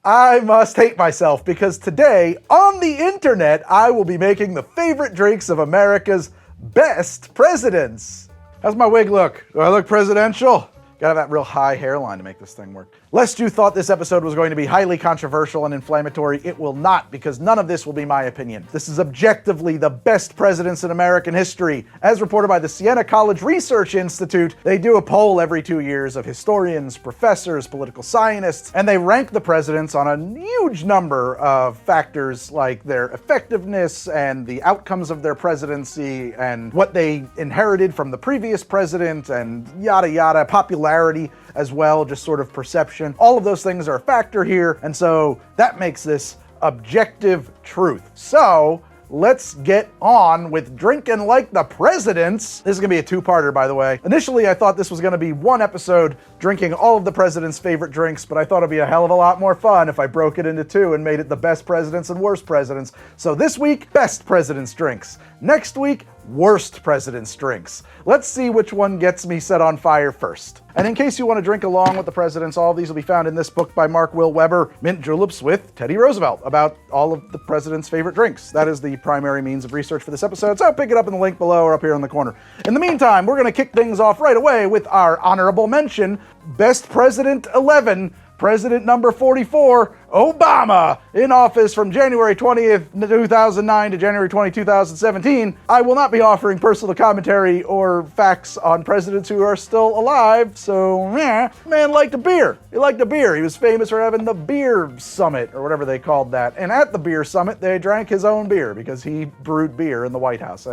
I must hate myself because today, on the internet, I will be making the favorite drinks of America's best presidents. How's my wig look? Do I look presidential? Gotta have that real high hairline to make this thing work. Lest you thought this episode was going to be highly controversial and inflammatory, it will not, because none of this will be my opinion. This is objectively the best presidents in American history. As reported by the Siena College Research Institute, they do a poll every 2 years of historians, professors, political scientists, and they rank the presidents on a huge number of factors like their effectiveness and the outcomes of their presidency and what they inherited from the previous president and yada yada, popularity as well, just sort of perception. All of those things are a factor here, and so that makes this objective truth. So let's get on with drinking like the presidents. This is gonna be a two-parter, by the way. Initially, I thought this was gonna be one episode drinking all of the president's favorite drinks, but I thought it'd be a hell of a lot more fun if I broke it into two and made it the best presidents and worst presidents. So this week, best president's drinks. Next week, worst president's drinks. Let's see which one gets me set on fire first. And in case you want to drink along with the presidents, all of these will be found in this book by Mark Will Weber, Mint Juleps with Teddy Roosevelt, about all of the president's favorite drinks. That is the primary means of research for this episode, so pick it up in the link below or up here in the corner. In the meantime, we're going to kick things off right away with our honorable mention, Best President 11, President number 44, Obama, in office from January 20th, 2009 to January 20, 2017. I will not be offering personal commentary or facts on presidents who are still alive, so man liked a beer. He liked a beer. He was famous for having the beer summit, or whatever they called that. And at the beer summit, they drank his own beer because he brewed beer in the White House.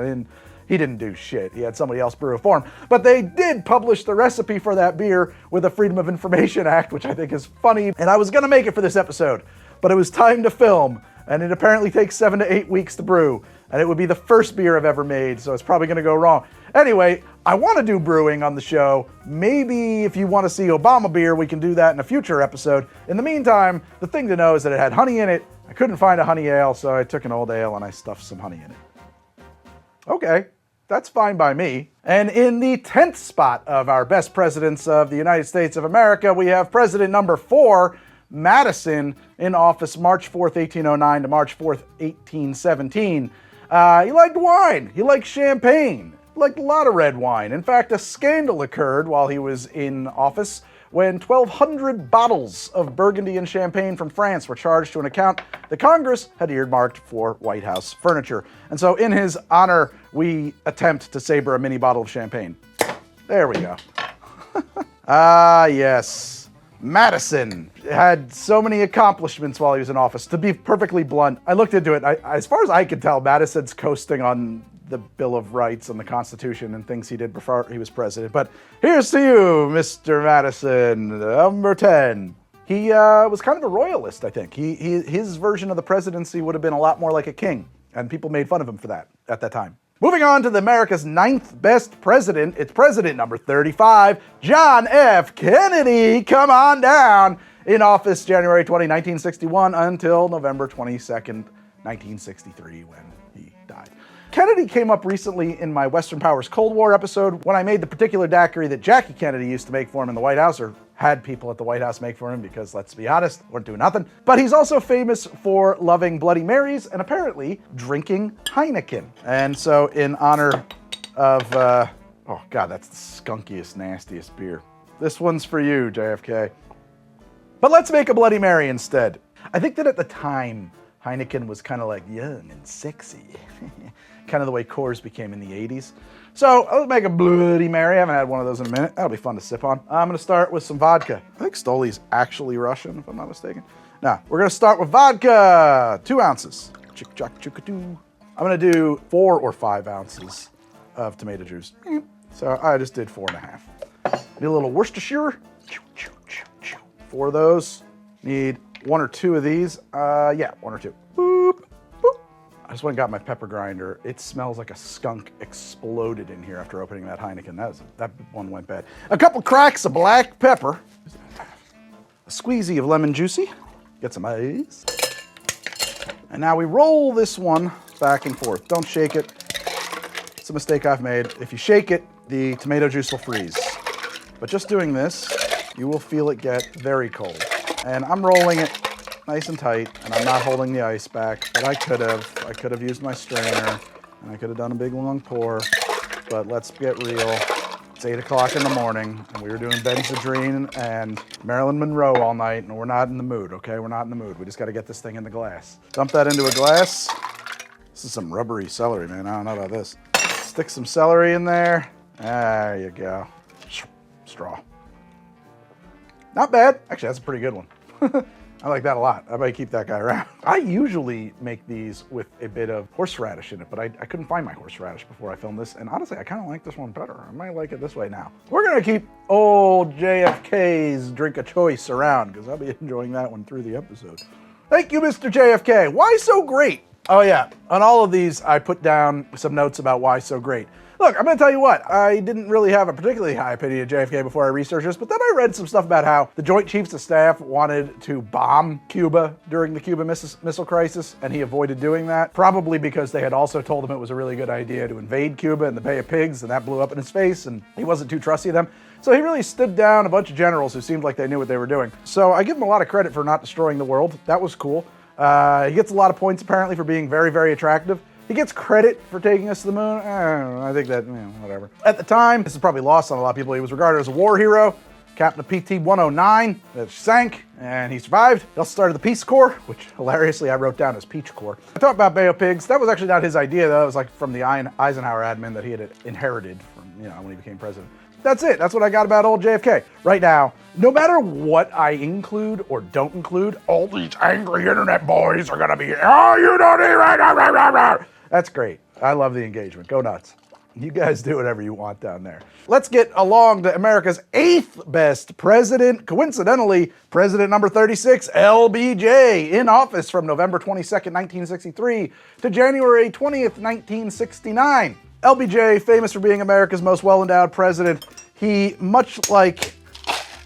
He didn't do shit. He had somebody else brew it for him. But they did publish the recipe for that beer with the Freedom of Information Act, which I think is funny. And I was gonna make it for this episode, but it was time to film, and it apparently takes 7 to 8 weeks to brew. And it would be the first beer I've ever made, so it's probably gonna go wrong. Anyway, I wanna do brewing on the show. Maybe if you wanna see Obama beer, we can do that in a future episode. In the meantime, the thing to know is that it had honey in it. I couldn't find a honey ale, so I took an old ale and I stuffed some honey in it. Okay. That's fine by me. And in the 10th spot of our best presidents of the United States of America, we have President number 4, Madison, in office March 4th, 1809 to March 4th, 1817. He liked wine. He liked champagne. He liked a lot of red wine. In fact, a scandal occurred while he was in office when 1,200 bottles of Burgundy and champagne from France were charged to an account that Congress had earmarked for White House furniture. And so in his honor, we attempt to saber a mini bottle of champagne. There we go. Yes. Madison had so many accomplishments while he was in office. To be perfectly blunt, I looked into it. As far as I could tell, Madison's coasting on the Bill of Rights and the Constitution and things he did before he was president. But here's to you, Mr. Madison, number 10. He was kind of a royalist, I think. His version of the presidency would have been a lot more like a king, and people made fun of him for that at that time. Moving on to America's 9th best president, it's president number 35, John F. Kennedy. Come on down. In office January 20, 1961 until November 22nd, 1963, when he died. Kennedy came up recently in my Western Powers Cold War episode when I made the particular daiquiri that Jackie Kennedy used to make for him in the White House, or had people at the White House make for him because, let's be honest, weren't doing nothing. But he's also famous for loving Bloody Marys and apparently drinking Heineken. And so in honor of, oh God, that's the skunkiest, nastiest beer. This one's for you, JFK. But let's make a Bloody Mary instead. I think that at the time, Heineken was kind of like young and sexy. Kind of the way Coors became in the 80s. So let's make a Bloody Mary. I haven't had one of those in a minute. That'll be fun to sip on. I'm gonna start with some vodka. I think Stoli's actually Russian, if I'm not mistaken. Now, we're gonna start with vodka, 2 ounces. I'm gonna do 4 or 5 ounces of tomato juice. So I just did 4.5. Need a little Worcestershire. 4 of those. Need 1 or 2 of these. Yeah, 1 or 2. Boop. I just went and got my pepper grinder. It smells like a skunk exploded in here after opening that Heineken. That one went bad. A couple cracks of black pepper. A squeezy of lemon juicy. Get some ice. And now we roll this one back and forth. Don't shake it. It's a mistake I've made. If you shake it, the tomato juice will freeze. But just doing this, you will feel it get very cold. And I'm rolling it nice and tight, and I'm not holding the ice back, but I could have used my strainer, and I could have done a big long pour, but let's get real. It's 8 o'clock in the morning, and we were doing Benzedrine and Marilyn Monroe all night, and we're not in the mood, okay? We're not in the mood. We just got to get this thing in the glass. Dump that into a glass. This is some rubbery celery, man. I don't know about this. Stick some celery in there. There you go. Straw. Not bad. Actually, that's a pretty good one. I like that a lot. I might keep that guy around. I usually make these with a bit of horseradish in it, but I couldn't find my horseradish before I filmed this, and honestly, I kind of like this one better. I might like it this way now. We're gonna keep old JFK's drink of choice around, because I'll be enjoying that one through the episode. Thank you, Mr. JFK. Why so great? Oh yeah, on all of these, I put down some notes about why so great. Look, I'm going to tell you what, I didn't really have a particularly high opinion of JFK before I researched this, but then I read some stuff about how the Joint Chiefs of Staff wanted to bomb Cuba during the Cuban Missile Crisis, and he avoided doing that, probably because they had also told him it was a really good idea to invade Cuba in the Bay of Pigs, and that blew up in his face, and he wasn't too trusty of them. So he really stood down a bunch of generals who seemed like they knew what they were doing. So I give him a lot of credit for not destroying the world. That was cool. He gets a lot of points, apparently, for being very, very attractive. He gets credit for taking us to the moon. I don't know, I think that, whatever. At the time, this is probably lost on a lot of people, he was regarded as a war hero, captain of PT-109, that sank, and he survived. He also started the Peace Corps, which hilariously I wrote down as Peach Corps. I talked about Bay of Pigs. That was actually not his idea, though. It was like from the Eisenhower admin that he had inherited from, when he became president. That's it. That's what I got about old JFK. Right now, no matter what I include or don't include, all these angry internet boys are gonna be, oh, you don't even. That's great. I love the engagement. Go nuts. You guys do whatever you want down there. Let's get along to America's 8th best president. Coincidentally, president number 36, LBJ, in office from November 22nd, 1963 to January 20th, 1969. LBJ, famous for being America's most well-endowed president, he, much like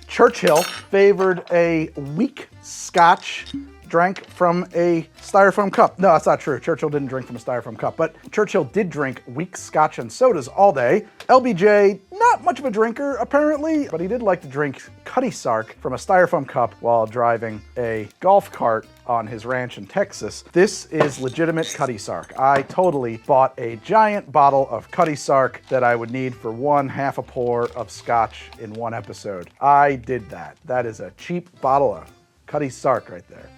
Churchill, favored a weak Scotch, drank from a styrofoam cup. No, that's not true. Churchill didn't drink from a styrofoam cup, but Churchill did drink weak Scotch and sodas all day. LBJ, not much of a drinker, apparently, but he did like to drink Cutty Sark from a styrofoam cup while driving a golf cart on his ranch in Texas. This is legitimate Cutty Sark. I totally bought a giant bottle of Cutty Sark that I would need for half a pour of Scotch in one episode. I did that. That is a cheap bottle of Cutty Sark right there.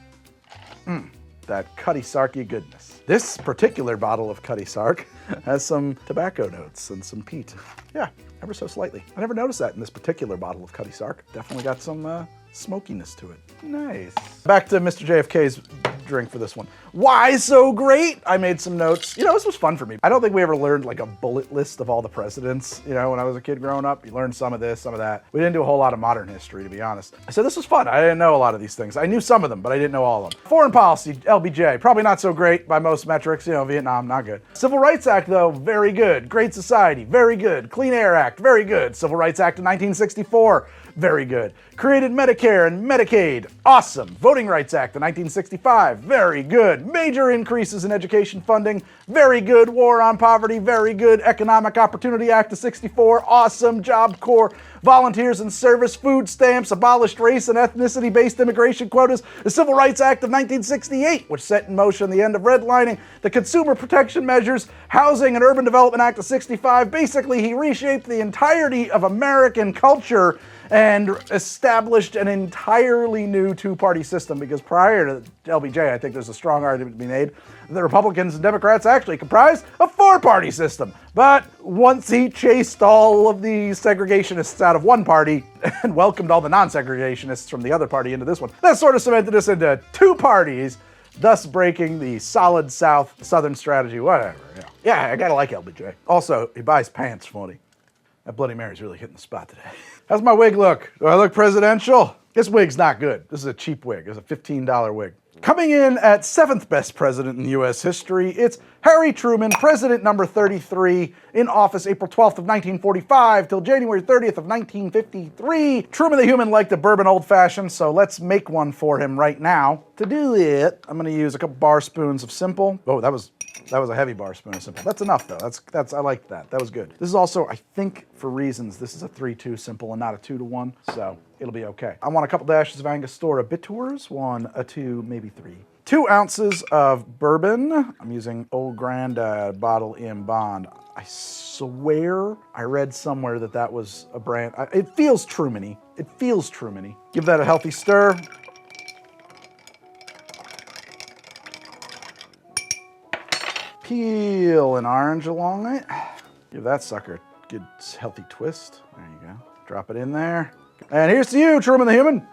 That Cutty Sarky goodness. This particular bottle of Cutty Sark has some tobacco notes and some peat. Yeah, ever so slightly. I never noticed that in this particular bottle of Cutty Sark. Definitely got some smokiness to it. Nice. Back to Mr. JFK's drink for this one. Why so great? I made some notes. This was fun for me. I don't think we ever learned like a bullet list of all the presidents. When I was a kid growing up, you learned some of this, some of that. We didn't do a whole lot of modern history, to be honest. So this was fun. I didn't know a lot of these things. I knew some of them, but I didn't know all of them. Foreign policy, LBJ, probably not so great by most metrics. Vietnam, not good. Civil Rights Act, though, very good. Great Society, very good. Clean Air Act, very good. Civil Rights Act of 1964, very good. Created Medicare and Medicaid, awesome. Voting Rights Act of 1965, very good. Major increases in education funding, very good. War on Poverty, very good. Economic Opportunity Act of 64, awesome. Job Corps, volunteers in service, food stamps, abolished race and ethnicity-based immigration quotas, the Civil Rights Act of 1968, which set in motion the end of redlining, the Consumer Protection Measures, Housing and Urban Development Act of 65. Basically, he reshaped the entirety of American culture and established an entirely new two-party system, because prior to LBJ, I think there's a strong argument to be made that the Republicans and Democrats actually comprised a four-party system. But once he chased all of the segregationists out of one party and welcomed all the non-segregationists from the other party into this one, that sort of cemented us into two parties, thus breaking the solid Southern strategy, whatever. Yeah, I gotta like LBJ. Also, he buys pants funny. That Bloody Mary's really hitting the spot today. How's my wig look? Do I look presidential? This wig's not good. This is a cheap wig. It's a $15 wig. Coming in at 7th best president in U.S. history, it's Harry Truman, president number 33, in office April 12th of 1945 till January 30th of 1953. Truman the Human liked a Bourbon Old Fashioned, so let's make one for him right now. To do it, I'm going to use a couple bar spoons of simple. Oh, that was That was a heavy bar spoon of simple. That's enough though. I like that. That was good. This is also, I think for reasons, this is a 3-2 simple and not a 2-to-1, so it'll be okay. I want a couple dashes of Angostura Bitters, 1, a 2, maybe 3. 2 ounces of bourbon. I'm using Old Grandad Bottle in Bond. I swear I read somewhere that was a brand. It feels Truman-y. It feels Truman-y. Give that a healthy stir. Peel an orange along it. Give that sucker a good healthy twist. There you go. Drop it in there. And here's to you, Truman the Human.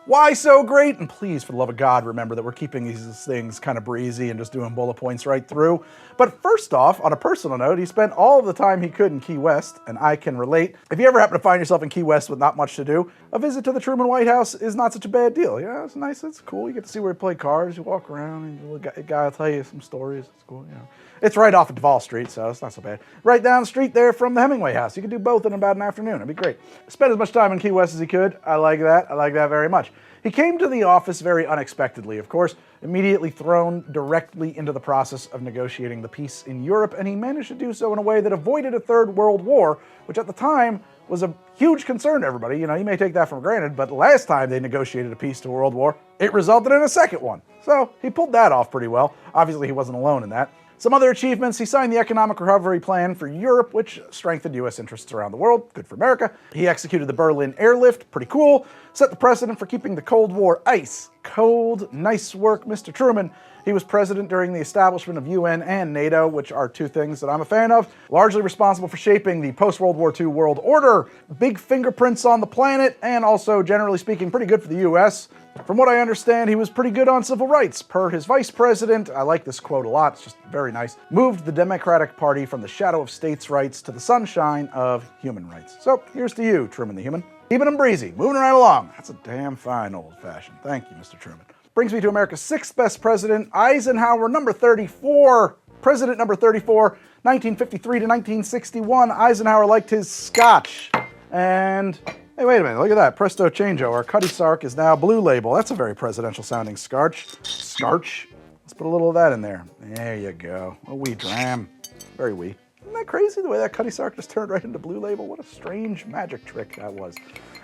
Why so great? And please, for the love of God, remember that we're keeping these things kind of breezy and just doing bullet points right through. But first off, on a personal note, he spent all the time he could in Key West, and I can relate. If you ever happen to find yourself in Key West with not much to do, a visit to the Truman White House is not such a bad deal. Yeah, it's nice, it's cool. You get to see where he played cards, you walk around, and a guy will tell you some stories. It's cool, you know. It's right off of Duval Street, so it's not so bad. Right down the street there from the Hemingway House. You can do both in about an afternoon. It'd be great. Spend as much time in Key West as he could. I like that. I like that very much. He came to the office very unexpectedly, of course, immediately thrown directly into the process of negotiating the peace in Europe, and he managed to do so in a way that avoided a third world war, which at the time was a huge concern to everybody. You know, you may take that for granted, but last time they negotiated a peace to World War, it resulted in a second one. So he pulled that off pretty well. Obviously, he wasn't alone in that. Some other achievements: he signed the Economic Recovery Plan for Europe, which strengthened U.S. interests around the world. Good for America. He executed the Berlin airlift. Pretty cool. Set the precedent for keeping the Cold War ice cold. Nice work, Mr. Truman. He was president during the establishment of UN and NATO, which are two things that I'm a fan of. Largely responsible for shaping the post-World War II world order. Big fingerprints on the planet, and also, generally speaking, pretty good for the U.S. From what I understand, he was pretty good on civil rights. Per his vice president, I like this quote a lot, it's just very nice, moved the Democratic Party from the shadow of states' rights to the sunshine of human rights. So here's to you, Truman the Human. Keeping him breezy, moving right along. That's a damn fine old fashioned. Thank you, Mr. Truman. Brings me to America's 6th best president, Eisenhower, number 34. President number 34, 1953 to 1961. Eisenhower liked his scotch. And hey, wait a minute, look at that. Presto changeo. Our Cutty Sark is now Blue Label. That's a very presidential sounding scotch. Scarch. Let's put a little of that in there. There you go. A wee dram. Very wee. Isn't that crazy, the way that Cutty Sark just turned right into Blue Label? What a strange magic trick that was.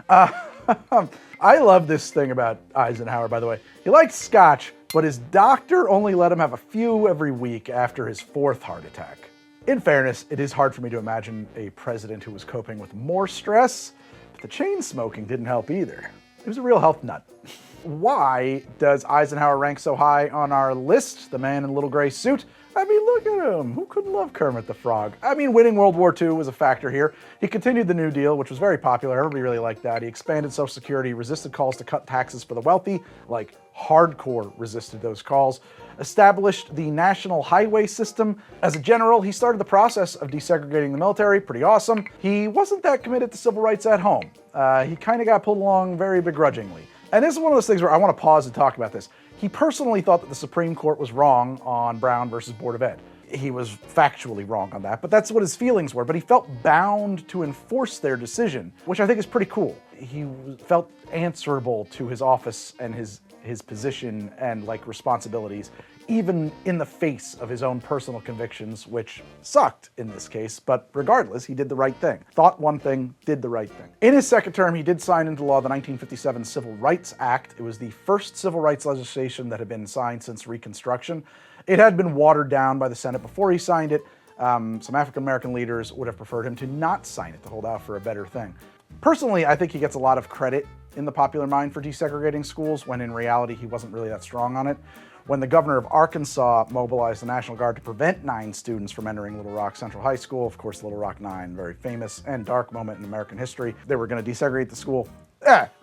I love this thing about Eisenhower, by the way. He liked scotch, but his doctor only let him have a few every week after his 4th heart attack. In fairness, it is hard for me to imagine a president who was coping with more stress, but the chain smoking didn't help either. He was a real health nut. Why does Eisenhower rank so high on our list? The man in the little gray suit? I mean, look at him. Who couldn't love Kermit the Frog? I mean, winning World War II was a factor here. He continued the New Deal, which was very popular. Everybody really liked that. He expanded Social Security, resisted calls to cut taxes for the wealthy, like hardcore resisted those calls. Established the national highway system. As a general, he started the process of desegregating the military. Pretty awesome. He wasn't that committed to civil rights at home. He kind of got pulled along very begrudgingly. And this is one of those things where I want to pause and talk about this. He personally thought that the Supreme Court was wrong on Brown versus Board of Ed. He was factually wrong on that, but that's what his feelings were. But he felt bound to enforce their decision, which I think is pretty cool. He felt answerable to his office and his position and like responsibilities, even in the face of his own personal convictions, which sucked in this case, but regardless, he did the right thing. Thought one thing, did the right thing. In his second term, he did sign into law the 1957 Civil Rights Act. It was the first civil rights legislation that had been signed since Reconstruction. It had been watered down by the Senate before he signed it. Some African-American leaders would have preferred him to not sign it, to hold out for a better thing. Personally, I think he gets a lot of credit in the popular mind for desegregating schools, when in reality, he wasn't really that strong on it. When the governor of Arkansas mobilized the National Guard to prevent 9 students from entering Little Rock Central High School, of course, Little Rock 9, very famous and dark moment in American history. They were going to desegregate the school.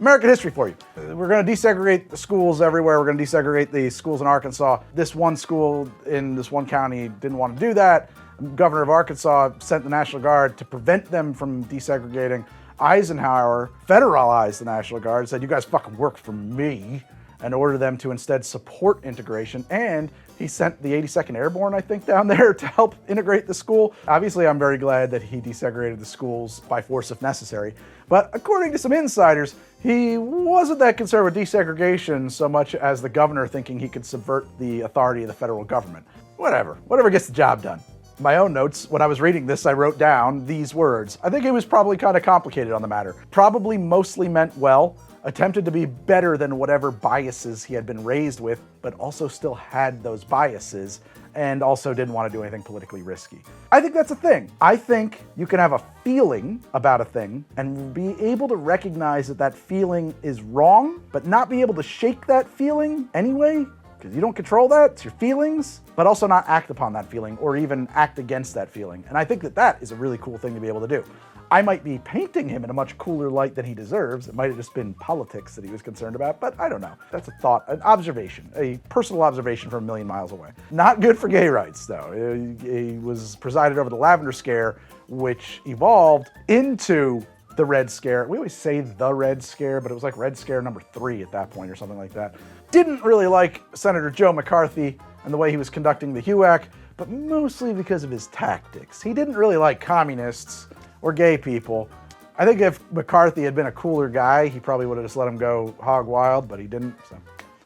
American history for you. We're going to desegregate the schools everywhere. We're going to desegregate the schools in Arkansas. This one school in this one county didn't want to do that. The governor of Arkansas sent the National Guard to prevent them from desegregating. Eisenhower federalized the National Guard and said, you guys fucking work for me, and ordered them to instead support integration. And he sent the 82nd Airborne, I think, down there to help integrate the school. Obviously, I'm very glad that he desegregated the schools by force if necessary. But according to some insiders, he wasn't that concerned with desegregation so much as the governor thinking he could subvert the authority of the federal government. Whatever gets the job done. My own notes, when I was reading this, I wrote down these words. I think he was probably kind of complicated on the matter. Probably mostly meant well, attempted to be better than whatever biases he had been raised with, but also still had those biases, and also didn't want to do anything politically risky. I think that's a thing. I think you can have a feeling about a thing and be able to recognize that that feeling is wrong, but not be able to shake that feeling anyway, because you don't control that, it's your feelings, but also not act upon that feeling or even act against that feeling. And I think that that is a really cool thing to be able to do. I might be painting him in a much cooler light than he deserves. It might have just been politics that he was concerned about, but I don't know. That's a thought, an observation, a personal observation from a million miles away. Not good for gay rights, though. He was presided over the Lavender Scare, which evolved into the Red Scare. We always say the Red Scare, but it was like Red Scare number 3 at that point or something like that. Didn't really like Senator Joe McCarthy and the way he was conducting the HUAC, but mostly because of his tactics. He didn't really like communists or gay people. I think if McCarthy had been a cooler guy, he probably would have just let him go hog wild, but he didn't. So.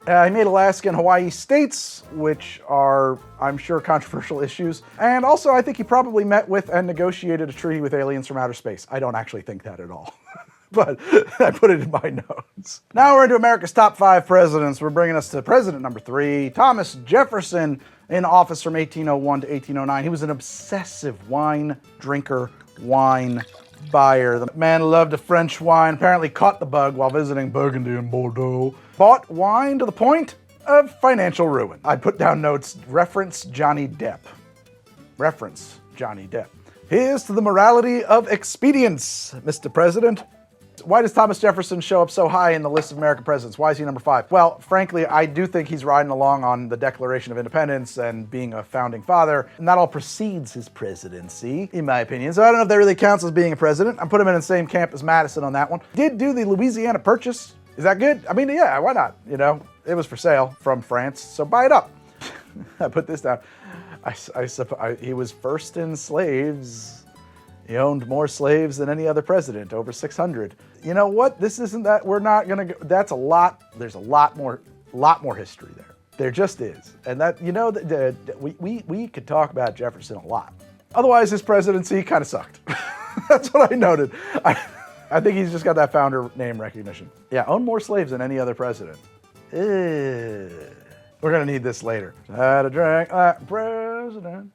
He made Alaska and Hawaii states, which are, I'm sure, controversial issues. And also, I think he probably met with and negotiated a treaty with aliens from outer space. I don't actually think that at all. But I put it in my notes. Now we're into America's top 5 presidents. We're bringing us to president number 3, Thomas Jefferson, in office from 1801 to 1809. He was an obsessive wine drinker, wine buyer. The man loved a French wine, apparently caught the bug while visiting Burgundy and Bordeaux. Bought wine to the point of financial ruin. I put down notes, reference Johnny Depp. Reference Johnny Depp. Here's to the morality of expedience, Mr. President. Why does Thomas Jefferson show up so high in the list of American presidents? Why is he number 5? Well, frankly, I do think he's riding along on the Declaration of Independence and being a founding father. And that all precedes his presidency, in my opinion. So I don't know if that really counts as being a president. I'm putting him in the same camp as Madison on that one. Did do the Louisiana Purchase. Is that good? I mean, yeah, why not? You know, it was for sale from France, so buy it up. I put this down. He was first in slaves. He owned more slaves than any other president, over 600. You know what? This isn't that. We're not gonna go. That's a lot. There's a lot more history there. There just is, and that, you know, we could talk about Jefferson a lot. Otherwise, his presidency kind of sucked. That's what I noted. I think he's just got that founder name recognition. Yeah, owned more slaves than any other president. We're gonna need this later. Had a drink like president.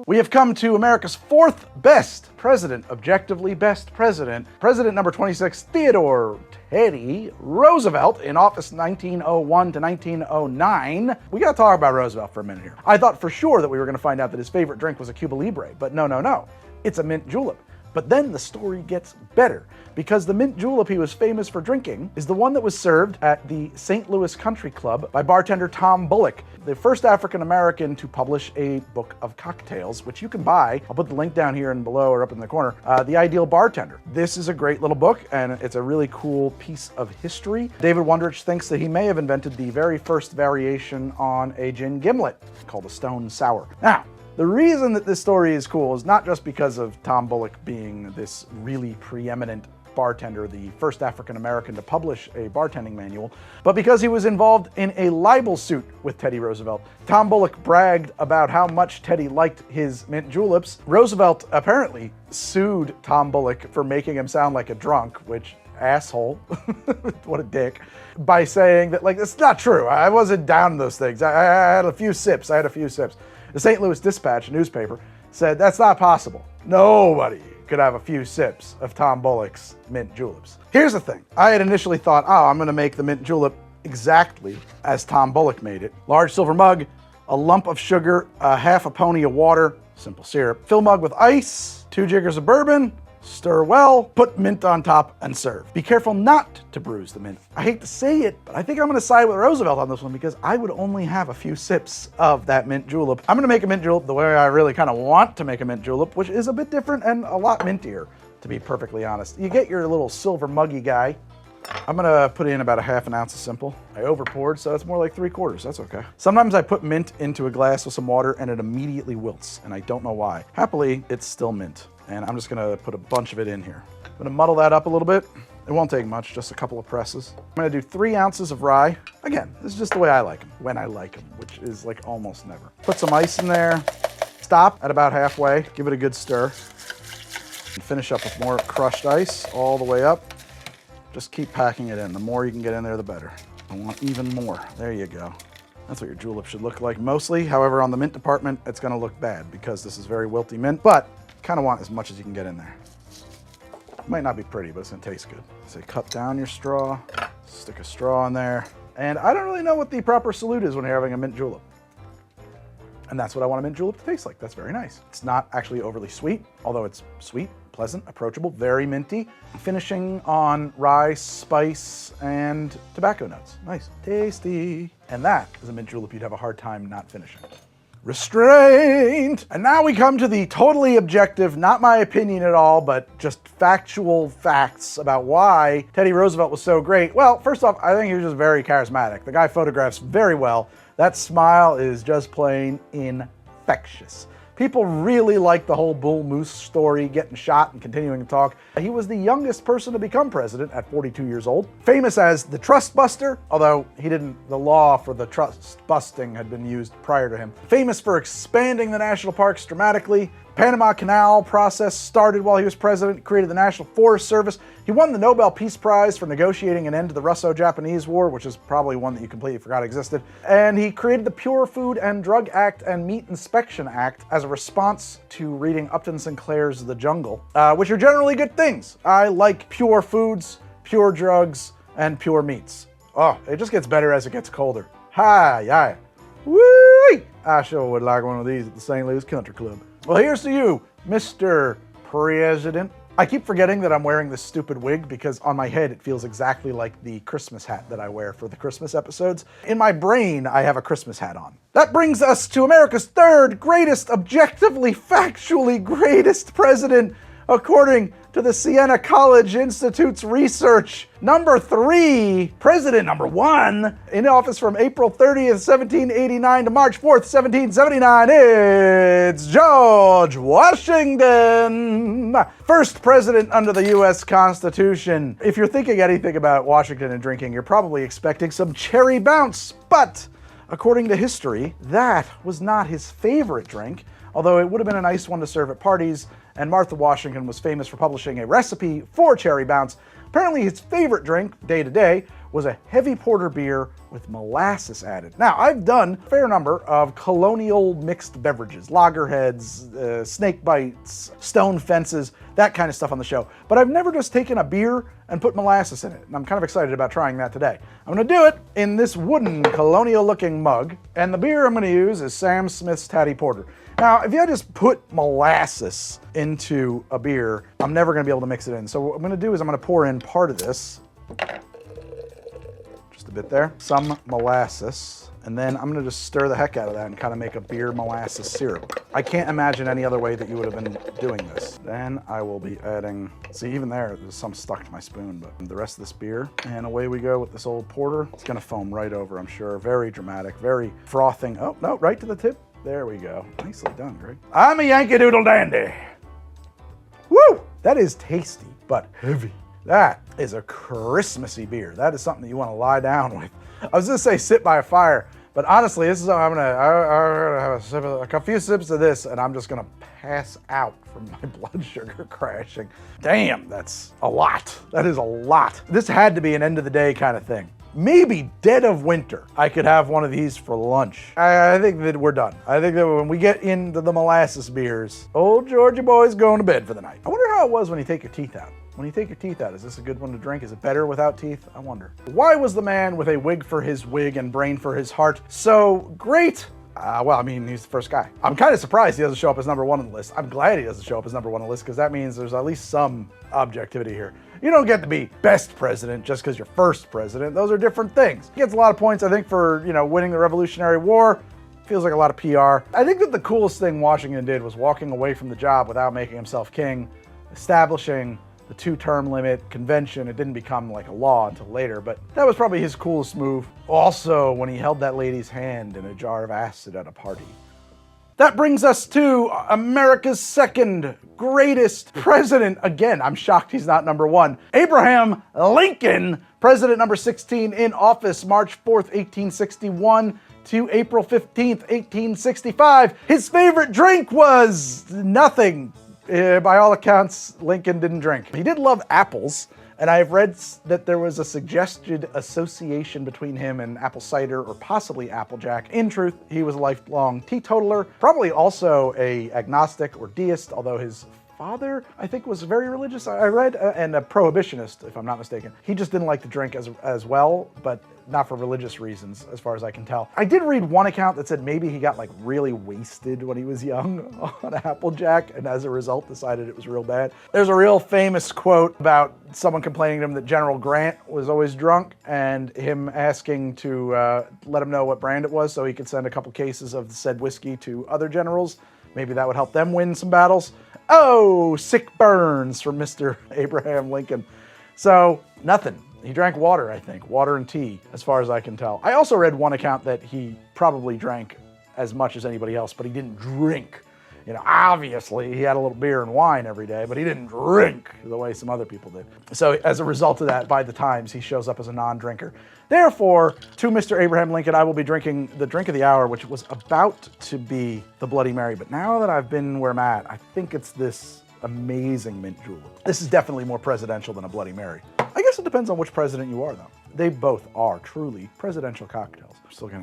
We have come to America's 4th best president, objectively best president. President number 26, Theodore Teddy Roosevelt, in office 1901 to 1909. We gotta talk about Roosevelt for a minute here. I thought for sure that we were gonna find out that his favorite drink was a Cuba Libre, but no. It's a mint julep. But then the story gets better, because the mint julep he was famous for drinking is the one that was served at the St. Louis Country Club by bartender Tom Bullock, the first African-American to publish a book of cocktails, which you can buy. I'll put the link down here and below or up in the corner. The Ideal Bartender. This is a great little book, and it's a really cool piece of history. David Wondrich thinks that he may have invented the very first variation on a gin gimlet called a Stone Sour. Now, the reason that this story is cool is not just because of Tom Bullock being this really preeminent bartender, the first African-American to publish a bartending manual, but because he was involved in a libel suit with Teddy Roosevelt. Tom Bullock bragged about how much Teddy liked his mint juleps. Roosevelt apparently sued Tom Bullock for making him sound like a drunk, which, asshole, what a dick, by saying that, like, it's not true. I wasn't down those things. I had a few sips. The St. Louis Dispatch, a newspaper, said that's not possible. Nobody could have a few sips of Tom Bullock's mint juleps. Here's the thing. I had initially thought, I'm going to make the mint julep exactly as Tom Bullock made it. Large silver mug, a lump of sugar, a half a pony of water, simple syrup. Fill mug with ice, 2 jiggers of bourbon, stir well, put mint on top, and serve. Be careful not to bruise the mint. I hate to say it, but I think I'm gonna side with Roosevelt on this one, because I would only have a few sips of that mint julep. I'm gonna make a mint julep the way I really kind of want to make a mint julep, which is a bit different and a lot mintier, to be perfectly honest. You get your little silver muggy guy. I'm gonna put in about a half an ounce of simple. I over poured, so it's more like 3/4, that's okay. Sometimes I put mint into a glass with some water and it immediately wilts, and I don't know why. Happily, it's still mint, and I'm just gonna put a bunch of it in here. I'm gonna muddle that up a little bit, It won't take much, just a couple of presses. I'm gonna do 3 ounces of rye. Again, this is just the way I like them, when I like them, which is like almost never. Put some ice in there. Stop at about halfway, give it a good stir. And finish up with more crushed ice all the way up. Just keep packing it in. The more you can get in there, the better. I want even more. There you go. That's what your julep should look like mostly. However, on the mint department, it's gonna look bad because this is very wilty mint, but kind of want as much as you can get in there. Might not be pretty, but it's gonna taste good. So cut down your straw, stick a straw in there. And I don't really know what the proper salute is when you're having a mint julep. And that's what I want a mint julep to taste like. That's very nice. It's not actually overly sweet, although it's sweet, pleasant, approachable, very minty. Finishing on rye, spice, and tobacco notes. Nice, tasty. And that is a mint julep you'd have a hard time not finishing. Restraint! And now we come to the totally objective, not my opinion at all, but just factual facts about why Teddy Roosevelt was so great. Well, first off, I think he was just very charismatic. The guy photographs very well. That smile is just plain infectious. People really like the whole Bull Moose story, getting shot and continuing to talk. He was the youngest person to become president at 42 years old. Famous as the trust buster, although the law for the trust busting had been used prior to him. Famous for expanding the national parks dramatically. Panama Canal process started while he was president, created the National Forest Service. He won the Nobel Peace Prize for negotiating an end to the Russo-Japanese War, which is probably one that you completely forgot existed. And he created the Pure Food and Drug Act and Meat Inspection Act as a response to reading Upton Sinclair's The Jungle, which are generally good things. I like pure foods, pure drugs, and pure meats. Oh, it just gets better as it gets colder. Hi, yeah. Woo! I sure would like one of these at the St. Louis Country Club. Well, here's to you, Mr. President. I keep forgetting that I'm wearing this stupid wig because on my head it feels exactly like the Christmas hat that I wear for the Christmas episodes. In my brain, I have a Christmas hat on. That brings us to America's third greatest, objectively, factually greatest president, according to the Siena College Institute's research. Number 3, president number 1, in office from April 30th, 1789 to March 4th, 1779, it's George Washington. First president under the US Constitution. If you're thinking anything about Washington and drinking, you're probably expecting some cherry bounce, but according to history, that was not his favorite drink, although it would have been a nice one to serve at parties, and Martha Washington was famous for publishing a recipe for cherry bounce. Apparently his favorite drink, day to day, was a heavy porter beer with molasses added. Now, I've done a fair number of colonial mixed beverages, loggerheads, snake bites, stone fences, that kind of stuff on the show. But I've never just taken a beer and put molasses in it, and I'm kind of excited about trying that today. I'm gonna do it in this wooden colonial looking mug, and the beer I'm gonna use is Sam Smith's Tatty Porter. Now, if I just put molasses into a beer, I'm never gonna be able to mix it in. So what I'm gonna do is I'm gonna pour in part of this, just a bit there, some molasses, and then I'm gonna just stir the heck out of that and kind of make a beer molasses syrup. I can't imagine any other way that you would have been doing this. Then I will be adding, see even there's some stuck to my spoon, but the rest of this beer, and away we go with this old porter. It's gonna foam right over, I'm sure. Very dramatic, very frothing. Oh, no, right to the tip. There we go. Nicely done, Greg. I'm a Yankee Doodle Dandy. Woo! That is tasty, but heavy. That is a Christmassy beer. That is something that you want to lie down with. I was gonna say sit by a fire, but honestly, this is I'm gonna have a few sips of this, and I'm just gonna pass out from my blood sugar crashing. Damn, that's a lot. That is a lot. This had to be an end of the day kind of thing. Maybe dead of winter, I could have one of these for lunch. I think that we're done. I think that when we get into the molasses beers, old Georgia boy's going to bed for the night. I wonder how it was when you take your teeth out. When you take your teeth out, is this a good one to drink? Is it better without teeth? I wonder. Why was the man with a wig for his wig and brain for his heart so great? Well, I mean, he's the first guy. I'm kind of surprised he doesn't show up as number 1 on the list. I'm glad he doesn't show up as number 1 on the list because that means there's at least some objectivity here. You don't get to be best president just because you're first president. Those are different things. He gets a lot of points, I think, for, winning the Revolutionary War. Feels like a lot of PR. I think that the coolest thing Washington did was walking away from the job without making himself king, establishing the 2-term limit convention. It didn't become like a law until later, but that was probably his coolest move. Also, when he held that lady's hand in a jar of acid at a party. That brings us to America's second greatest president. Again, I'm shocked he's not number one. Abraham Lincoln, president number 16 in office, March 4th, 1861 to April 15th, 1865. His favorite drink was nothing. By all accounts, Lincoln didn't drink. He did love apples. And I've read that there was a suggested association between him and apple cider or possibly Applejack. In truth, he was a lifelong teetotaler, probably also a agnostic or deist, although his father, I think, was very religious, I read, and a prohibitionist, if I'm not mistaken. He just didn't like to drink as well, but not for religious reasons, as far as I can tell. I did read one account that said maybe he got like really wasted when he was young on Applejack, and as a result decided it was real bad. There's a real famous quote about someone complaining to him that General Grant was always drunk, and him asking to let him know what brand it was so he could send a couple cases of the said whiskey to other generals. Maybe that would help them win some battles. Oh, sick burns from Mr. Abraham Lincoln. So, nothing. He drank water, I think. Water and tea, as far as I can tell. I also read one account that he probably drank as much as anybody else, but he didn't drink. You know, obviously, he had a little beer and wine every day, but he didn't drink the way some other people did. So, as a result of that, by the Times, he shows up as a non-drinker. Therefore, to Mr. Abraham Lincoln, I will be drinking the drink of the hour, which was about to be the Bloody Mary. But now that I've been where I'm at, I think it's this amazing mint julep. This is definitely more presidential than a Bloody Mary. I guess it depends on which president you are, though. They both are truly presidential cocktails.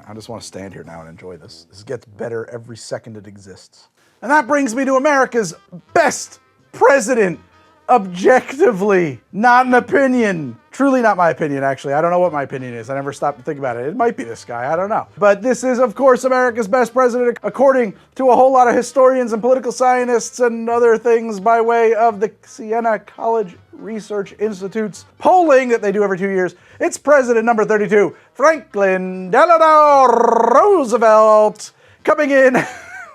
I just want to stand here now and enjoy this. This gets better every second it exists. And that brings me to America's best president. Objectively, not an opinion. Truly not my opinion, actually. I don't know what my opinion is. I never stopped to think about it. It might be this guy, I don't know. But this is, of course, America's best president, according to a whole lot of historians and political scientists and other things by way of the Siena College Research Institute's polling that they do every 2 years. It's president number 32, Franklin Delano Roosevelt, coming in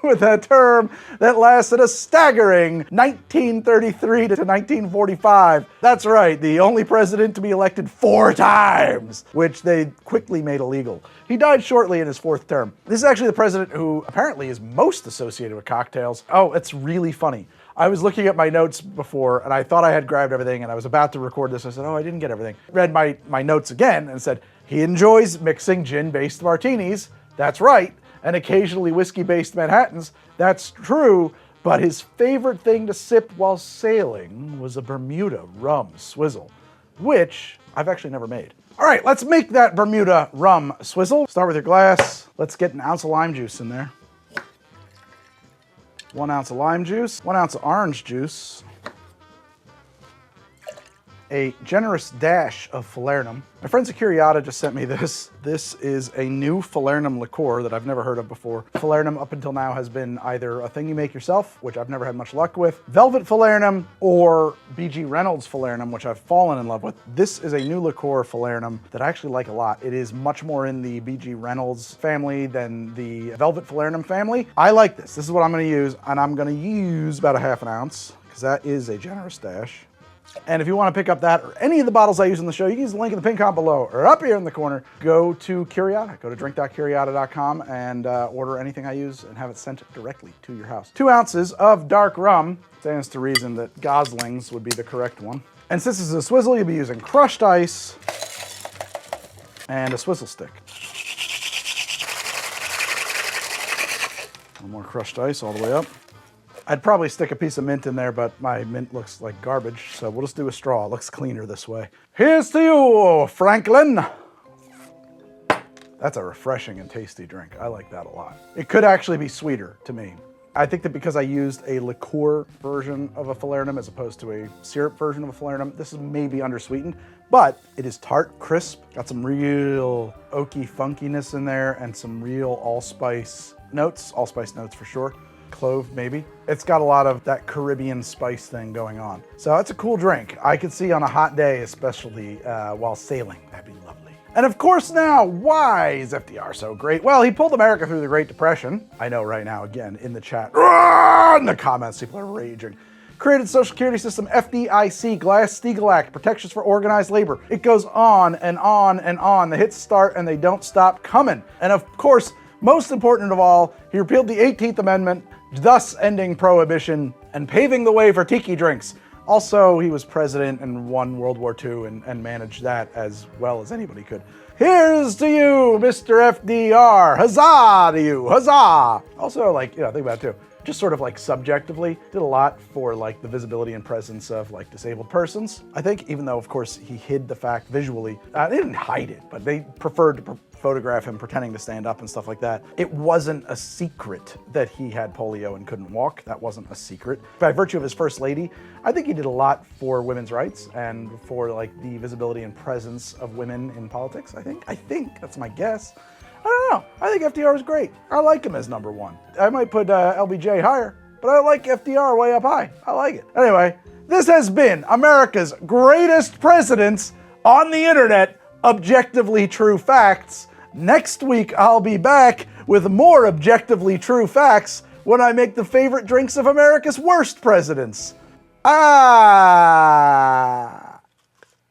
with a term that lasted a staggering 1933 to 1945. That's right, the only president to be elected 4 times, which they quickly made illegal. He died shortly in his 4th term. This is actually the president who apparently is most associated with cocktails. Oh, it's really funny. I was looking at my notes before, and I thought I had grabbed everything, and I was about to record this. I said, oh, I didn't get everything. Read my notes again, and said, he enjoys mixing gin-based martinis. That's right. And occasionally whiskey-based Manhattans. That's true, but his favorite thing to sip while sailing was a Bermuda rum swizzle, which I've actually never made. All right, let's make that Bermuda rum swizzle. Start with your glass. Let's get an ounce of lime juice in there. 1 ounce of lime juice, 1 ounce of orange juice, a generous dash of falernum. My friends at Curiata just sent me this. This is a new falernum liqueur that I've never heard of before. Falernum up until now has been either a thing you make yourself, which I've never had much luck with, Velvet falernum, or B.G. Reynolds falernum, which I've fallen in love with. This is a new liqueur falernum that I actually like a lot. It is much more in the B.G. Reynolds family than the Velvet falernum family. I like this. This is what I'm gonna use, and I'm gonna use about a half an ounce, because that is a generous dash. And if you want to pick up that or any of the bottles I use in the show, you can use the link in the pin comment below or up here in the corner. Go to Curiata, go to drink.curiata.com and order anything I use and have it sent directly to your house. 2 ounces of dark rum. Stands to reason that Gosling's would be the correct one. And since this is a swizzle, you'll be using crushed ice and a swizzle stick. One more crushed ice all the way up. I'd probably stick a piece of mint in there, but my mint looks like garbage, so we'll just do a straw. It looks cleaner this way. Here's to you, Franklin. That's a refreshing and tasty drink. I like that a lot. It could actually be sweeter to me. I think that because I used a liqueur version of a falernum as opposed to a syrup version of a falernum, this is maybe undersweetened, but it is tart, crisp, got some real oaky funkiness in there and some real allspice notes for sure. Clove, maybe. It's got a lot of that Caribbean spice thing going on. So it's a cool drink. I could see on a hot day, especially while sailing. That'd be lovely. And of course now, why is FDR so great? Well, he pulled America through the Great Depression. I know right now, again, in the chat, in the comments, people are raging. Created Social Security System, FDIC, Glass-Steagall Act, protections for organized labor. It goes on and on and on. The hits start and they don't stop coming. And of course, Most important of all, he repealed the 18th Amendment, thus ending Prohibition and paving the way for tiki drinks. Also, he was president and won World War II and managed that as well as anybody could. Here's to you, Mr. FDR. Huzzah to you, huzzah. Also, like, think about it too. Just sort of like subjectively, did a lot for like the visibility and presence of like disabled persons. I think, even though of course he hid the fact visually, they didn't hide it, but they preferred to photograph him pretending to stand up and stuff like that. It wasn't a secret that he had polio and couldn't walk. That wasn't a secret. By virtue of his first lady, I think he did a lot for women's rights and for like the visibility and presence of women in politics. I think that's my guess. I don't know. I think FDR was great. I like him as number one. I might put LBJ higher, but I like FDR way up high. I like it. Anyway, this has been America's greatest presidents on the internet, objectively true facts. Next week, I'll be back with more objectively true facts when I make the favorite drinks of America's worst presidents. Ah!